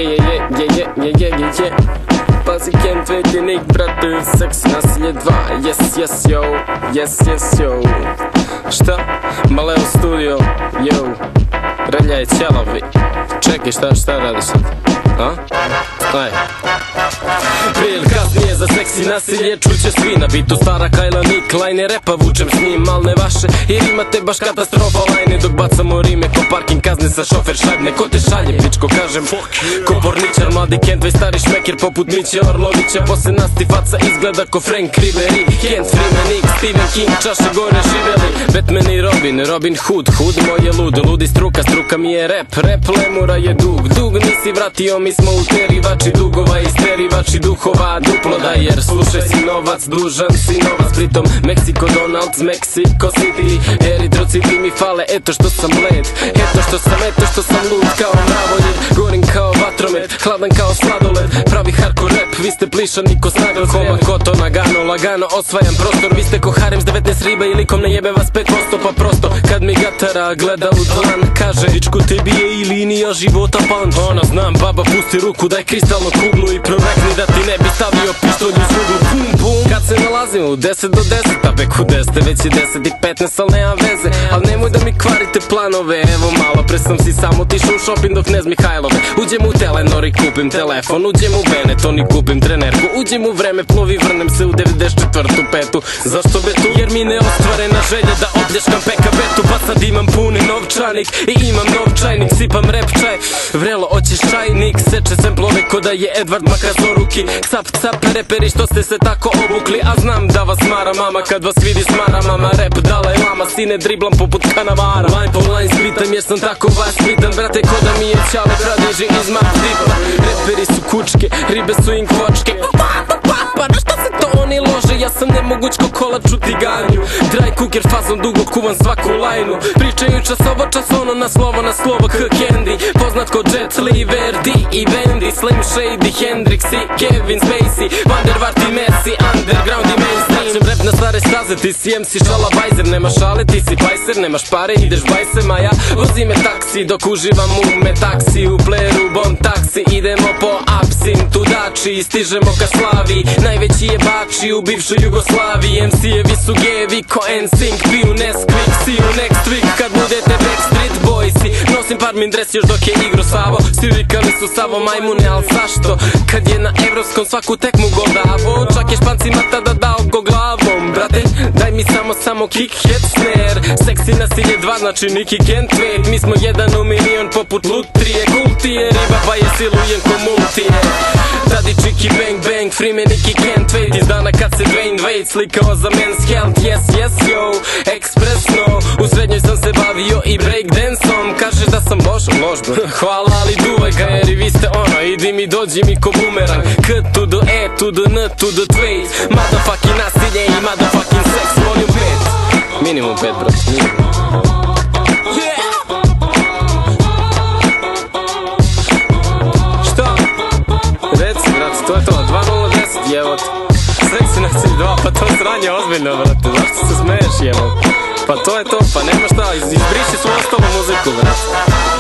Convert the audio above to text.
je. Pazi Ken Tveit je Nik, brate, seks nasilje 2. Yes yo. Šta? Maleo studio, yo. Rljaj ćelavi. Čekaj, šta radiš sad? Aj. Prije ili kasnije za seksi nasilje čuće svi. Na bitu stara Kajla Nik, lajne repa vučem s njim, al ne vaše, jer imate baš katastrofa lajne. Dok bacamo rime ko parking kazne sa šofer šajbne. Ko te šalje, pičko, kažem ko porničar, mladi Ken Tveit, stari šmeker poput Miće Orlovića. Posle nas ti faca izgleda ko Frank Riveri, Kent Freeman, Nick, Stephen King, čaše gore živeli. Batman i Robin Hood moj je ludi struka mi je rap lemura je dug nisi vratio, mi smo uterivači dugova, isterivači duhova, duplo da jer slušaj si novac, dužan si novac, pritom Mexico Donalds, Mexico City, eritrociti mi fale, eto što sam bled, eto što sam lud kao mravoljed, gorim kao vatromet, hladan kao sladoled, pravi hardcore rap, vi ste plišani ko snagl, koma koto, lagano osvajam prostor, vi ste ko harem s 19 riba i likom ne jebe vas 5%, pa prosto, kad mi gatara gleda u dlan, kaže, dičko tebi je i linija života punch. Ona znam, baba pusti ruku, daj kristalnu kuglu i prorekni da ti ne bi stavio pištolj u zuglu, bum. Kad se nalazimo u 10 do 10, a bek u 10, već je 10 i 15, al nema veze, al nemoj da mi kvarite planove, evo malo pre sam si samo tišao u shopping dok ne z Mihajlove. Uđem u Telenor i kupim telefon, uđem u Benetton i kupim trenerku, uđem u vreme, plovi, vrnem se u 94. petu. Zašto be tu? Jer mi ne ostvarena želja da opljačkam PKB-tu, pa sad imam puni novčanik i imam novčajnik, sipam rap čaj, vrelo oćeš čajnik, seče semplove ko da je Edward Makazoruki, ksap reperi što ste se tako obukli, a znam da vas mara mama kad vas vidi smara mama, rap Dalaj Lama, sine driblam poput kanavara, line po line splitam jer sam tako vas splitan, brate ko da mi je ćale pradeži iz Maldiva, reperi su kučke, ribe su im kvočke, pa na šta se to oni lože, ja sam nemoguć ko kolač u tiganju, dry cooker fazom dugo kuvam svaku lajnu, pričaju čas ono na slovo H-Candy, poznat ko Jet Li, Verdi i Bendy, Slim Shady, Hendrix i Kevin Spacey, Vandervart i Messi, underground i mainstream. Vraćam rap na stare staze, ti si MC Šalabajzer, nemaš šale, ti si pajser, nemaš pare, ideš bajse, maja, vozi me taksi dok uživam u metaksi, u pleru bon taksi, idemo po absintu dači, stižemo ka slavi, najveći je bači u bivšoj Jugoslaviji, MC-evi su gevi ko NSYNC, piju Nesquik, see you next week, kad budete Backstreet Boysi, nosim Parmin dres još dok je igro Savo, sirikali su Savo majmune, al zašto, kad je na evropskom svaku tekmu gol davo, čak je Špancima tada dao go glavom, brate, daj mi samo kick, head, snare, seksi nasilje 2, znači Nik i Ken Tveit, mi smo 1 u milion poput Lutrije, kultije, riba pa je silujen ko multije, Tadi čiki bang, Freeman, Nik i Ken Tveit, iz dana kad se Dwayne Wade slikao za Men's Health, yes yo, ekspresno, u srednjoj sam se bavio i breakdanceom, kažeš da sam lož, hvala ali duvaj ga jer i vi ste ono, idi mi dođi mi ko bumerang, K to the E to the N to the Tveit, motherfucking nasilje i motherfucking sex, volume 5, minimum 5 bro, Šta? Reci brat, to je to, 2-0-10, jevot, seksi nasilje 2, pa to sranje ozbiljno brate, zašto se smeješ jevot? Pa to je to, pa nema šta, izbriši svu ostalu muziku, brate.